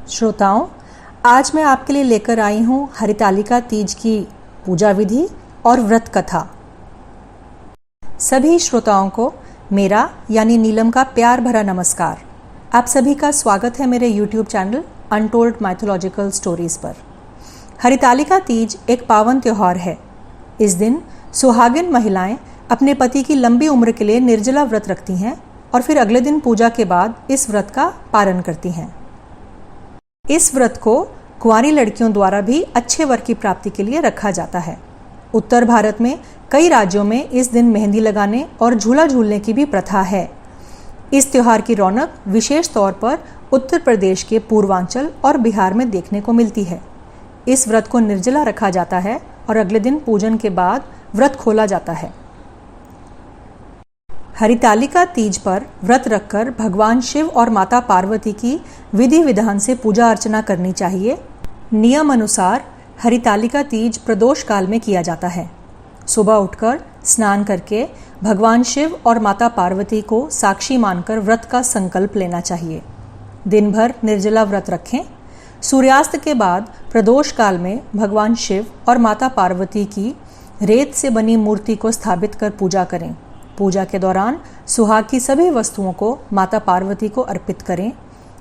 श्रोताओं, आज मैं आपके लिए लेकर आई हूँ हरितालिका तीज की पूजा विधि और व्रत कथा। सभी श्रोताओं को मेरा यानी नीलम का प्यार भरा नमस्कार। आप सभी का स्वागत है मेरे YouTube channel untold mythological stories पर। हरितालिका तीज एक पावन त्योहार है। इस दिन सुहागिन महिलाएं अपने पति की लंबी उम्र के लिए निर्जला व्रत रखती हैं और फिर अगले दिन पूजा के बाद इस व्रत का पालन करती हैं। इस व्रत को कुंवारी लड़कियों द्वारा भी अच्छे वर की प्राप्ति के लिए रखा जाता है। उत्तर भारत में कई राज्यों में इस दिन मेहंदी लगाने और झूला झूलने की भी प्रथा है। इस त्योहार की रौनक विशेष तौर पर उत्तर प्रदेश के पूर्वांचल और बिहार में देखने को मिलती है। इस व्रत को निर्जला रखा जाता है और अगले दिन पूजन के बाद व्रत खोला जाता है। हरितालिका तीज पर व्रत रखकर भगवान शिव और माता पार्वती की विधि विधान से पूजा अर्चना करनी चाहिए। नियम अनुसार हरितालिका तीज प्रदोष काल में किया जाता है। सुबह उठकर स्नान करके भगवान शिव और माता पार्वती को साक्षी मानकर व्रत का संकल्प लेना चाहिए। दिन भर निर्जला व्रत रखें। सूर्यास्त के बाद प्रदोष काल में भगवान शिव और माता पार्वती की रेत से बनी मूर्ति को स्थापित कर पूजा करें। पूजा के दौरान सुहाग की सभी वस्तुओं को माता पार्वती को अर्पित करें।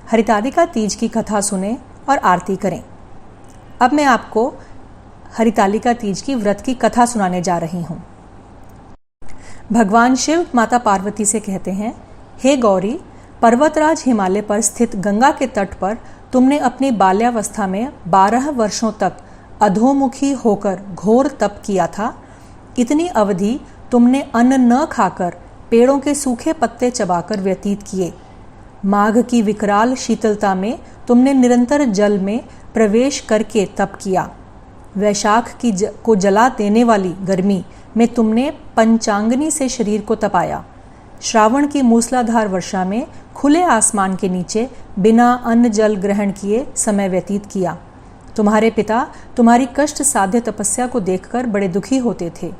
हरितालिका तीज की कथा सुनें और आरती करें। अब मैं आपको हरितालिका तीज की व्रत की कथा सुनाने जा रही हूँ। भगवान शिव माता पार्वती से कहते हैं, हे गौरी, पर्वतराज हिमालय पर स्थित गंगा के तट पर तुमने अपनी बाल्यावस्था में 12 वर्षों तक अधोमुखी होकर घोर तप किया था। इतनी अवधि तुमने अन्न न खाकर पेड़ों के सूखे पत्ते चबाकर व्यतीत किए। माघ की विकराल शीतलता में तुमने निरंतर जल में प्रवेश करके तप किया। वैशाख को जला देने वाली गर्मी में तुमने पंचांगनी से शरीर को तपाया। श्रावण की मूसलाधार वर्षा में खुले आसमान के नीचे बिना अन्न जल ग्रहण किए समय व्यतीत किया। तुम्हारे पिता तुम्हारी कष्ट साध्य तपस्या को देखकर बड़े दुखी होते थे।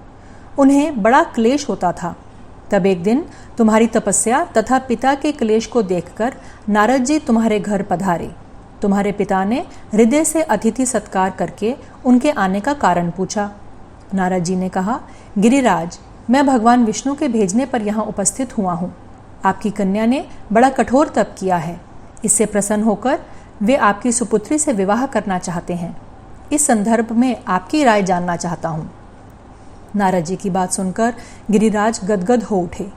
उन्हें बड़ा क्लेश होता था। तब एक दिन तुम्हारी तपस्या तथा पिता के क्लेश को देखकर नारद जी तुम्हारे घर पधारे। तुम्हारे पिता ने हृदय से अतिथि सत्कार करके उनके आने का कारण पूछा। नारद जी ने कहा, गिरिराज, मैं भगवान विष्णु के भेजने पर यहाँ उपस्थित हुआ हूँ। आपकी कन्या ने बड़ा कठोर तप किया है। इससे प्रसन्न होकर वे आपकी सुपुत्री से विवाह करना चाहते हैं। इस संदर्भ में आपकी राय जानना चाहता हूँ। नारद जी की बात सुनकर गिरिराज गदगद हो उठे।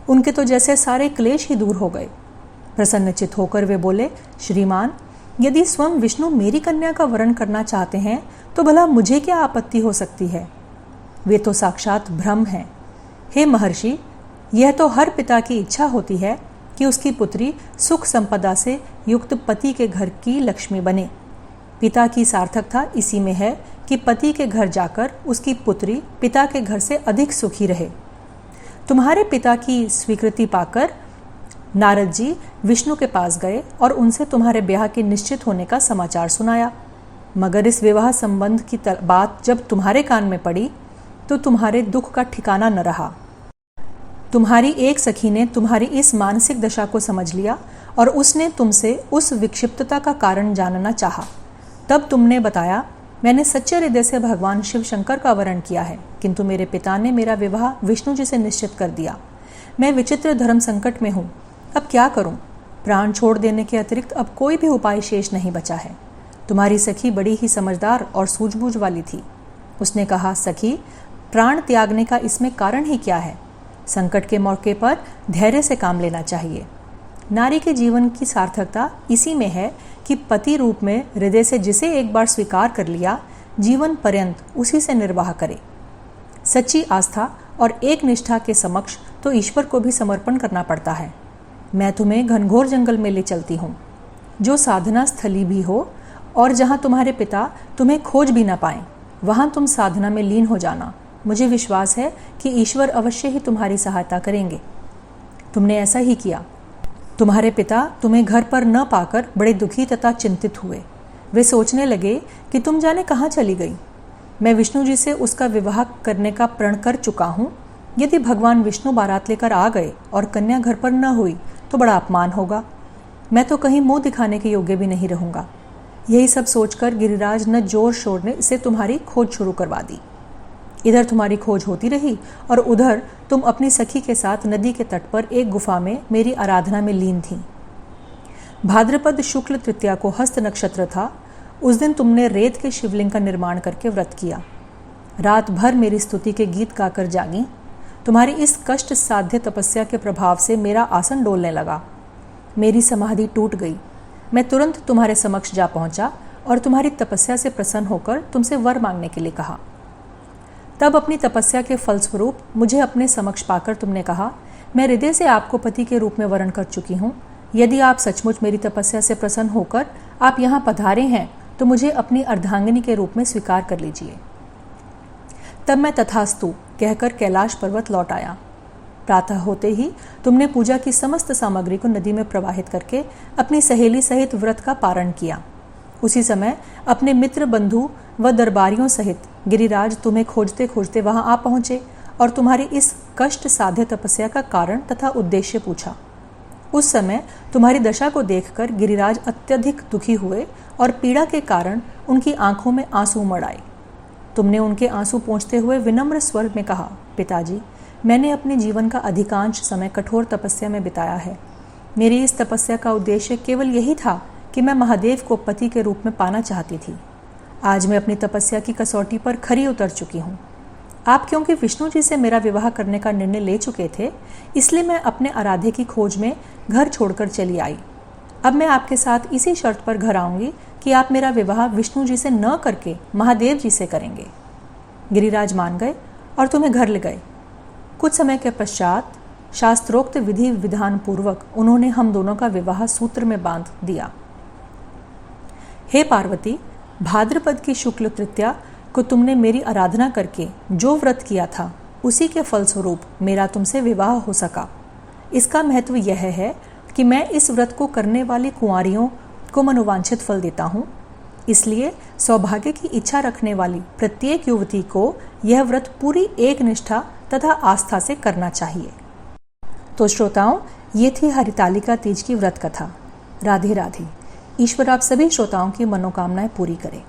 उनके तो जैसे सारे क्लेश ही दूर हो गए। प्रसन्नचित होकर वे बोले, श्रीमान, यदि स्वयं विष्णु मेरी कन्या का वरण करना चाहते हैं तो भला मुझे क्या आपत्ति हो सकती है। वे तो साक्षात ब्रह्म हैं। हे महर्षि, यह तो हर पिता की इच्छा होती है कि उसकी पुत्री सुख संपदा से युक्त पति के घर की लक्ष्मी बने। पिता की सार्थकता इसी में है कि पति के घर जाकर उसकी पुत्री पिता के घर से अधिक सुखी रहे। तुम्हारे पिता की स्वीकृति पाकर नारद जी विष्णु के पास गए और उनसे तुम्हारे ब्याह के निश्चित होने का समाचार सुनाया। मगर इस विवाह संबंध की बात जब तुम्हारे कान में पड़ी तो तुम्हारे दुख का ठिकाना न रहा। तुम्हारी एक सखी ने तुम्हारी इस मानसिक दशा को समझ लिया और उसने तुमसे उस विक्षिप्तता का कारण जानना चाहा। तब तुमने बताया, मैंने सच्चे हृदय से भगवान शिव शंकर का वरण किया है, किंतु मेरे पिता ने मेरा विवाह विष्णु जी से निश्चित कर दिया। मैं विचित्र धर्म संकट में हूँ। अब क्या करूँ? प्राण छोड़ देने के अतिरिक्त अब कोई भी उपाय शेष नहीं बचा है। तुम्हारी सखी बड़ी ही समझदार और सूझबूझ वाली थी। उसने कहा, सखी, प्राण त्यागने का इसमें कारण ही क्या है? संकट के मौके पर धैर्य से काम लेना चाहिए। नारी के जीवन की सार्थकता इसी में है कि पति रूप में हृदय से जिसे एक बार स्वीकार कर लिया, जीवन पर्यंत उसी से निर्वाह करे। सच्ची आस्था और एक निष्ठा के समक्ष तो ईश्वर को भी समर्पण करना पड़ता है। मैं तुम्हें घनघोर जंगल में ले चलती हूँ, जो साधना स्थली भी हो, और जहाँ तुम्हारे पिता तुम्हें खोज भी ना पाएं, वहाँ तुम साधना में लीन हो जाना। मुझे विश्वास है कि ईश्वर अवश्य ही तुम्हारी सहायता करेंगे। तुमने ऐसा ही किया। तुम्हारे पिता तुम्हें घर पर न पाकर बड़े दुखी तथा चिंतित हुए। वे सोचने लगे कि तुम जाने कहाँ चली गई। मैं विष्णु जी से उसका विवाह करने का प्रण कर चुका हूँ। यदि भगवान विष्णु बारात लेकर आ गए और कन्या घर पर न हुई तो बड़ा अपमान होगा। मैं तो कहीं मुंह दिखाने के योग्य भी नहीं रहूंगा। यही सब सोचकर गिरिराज न जोर शोर से तुम्हारी खोज शुरू करवा दी। इधर तुम्हारी खोज होती रही और उधर तुम अपनी सखी के साथ नदी के तट पर एक गुफा में मेरी आराधना में लीन थी। भाद्रपद शुक्ल तृतीया को हस्त नक्षत्र था। उस दिन तुमने रेत के शिवलिंग का निर्माण करके व्रत किया। रात भर मेरी स्तुति के गीत गाकर जागी। तुम्हारी इस कष्ट साध्य तपस्या के प्रभाव से मेरा आसन डोलने लगा। मेरी समाधि टूट गई। मैं तुरंत तुम्हारे समक्ष जा पहुंचा और तुम्हारी तपस्या से प्रसन्न होकर तुमसे वर मांगने के लिए कहा। तब अपनी तपस्या के फलस्वरूप मुझे अपने समक्ष पाकर तुमने कहा, मैं हृदय से आपको पति के रूप में वरण कर चुकी हूँ। यदि आप सचमुच मेरी तपस्या से प्रसन्न होकर आप यहाँ पधारे हैं तो मुझे अपनी अर्धांगिनी के रूप में स्वीकार कर लीजिए। तब मैं तथास्तु कहकर कैलाश पर्वत लौट आया। प्रातः होते ही तुमने पूजा की समस्त सामग्री को नदी में प्रवाहित करके अपनी सहेली सहित व्रत का पारण किया। उसी समय अपने मित्र बंधु व दरबारियों सहित गिरिराज तुम्हें खोजते खोजते वहां आ पहुंचे और तुम्हारी इस कष्ट साध्य तपस्या का कारण तथा उद्देश्य पूछा। उस समय तुम्हारी दशा को देखकर गिरिराज अत्यधिक दुखी हुए और पीड़ा के कारण उनकी आंखों में आंसू उमड़ आए। तुमने उनके आंसू पोंछते हुए विनम्र स्वर में कहा, पिताजी, मैंने अपने जीवन का अधिकांश समय कठोर तपस्या में बिताया है। मेरी इस तपस्या का उद्देश्य केवल यही था कि मैं महादेव को पति के रूप में पाना चाहती थी। आज मैं अपनी तपस्या की कसौटी पर खरी उतर चुकी हूँ। आप क्योंकि विष्णु जी से मेरा विवाह करने का निर्णय ले चुके थे, इसलिए मैं अपने आराध्य की खोज में घर छोड़कर चली आई। अब मैं आपके साथ इसी शर्त पर घर आऊंगी कि आप मेरा विवाह विष्णु जी से न करके महादेव जी से करेंगे। गिरिराज मान गए और तुम्हें घर ले गए। कुछ समय के पश्चात शास्त्रोक्त विधि विधान पूर्वक उन्होंने हम दोनों का विवाह सूत्र में बांध दिया। हे पार्वती, भाद्रपद की शुक्ल तृतीया को तुमने मेरी आराधना करके जो व्रत किया था, उसी के फलस्वरूप मेरा तुमसे विवाह हो सका। इसका महत्व यह है कि मैं इस व्रत को करने वाली कुंवारियों को मनोवांछित फल देता हूँ। इसलिए सौभाग्य की इच्छा रखने वाली प्रत्येक युवती को यह व्रत पूरी एक निष्ठा तथा आस्था से करना चाहिए। तो श्रोताओं, ये थी हरितालिका तीज की व्रत कथा। राधे राधे। ईश्वर आप सभी श्रोताओं की मनोकामनाएं पूरी करे।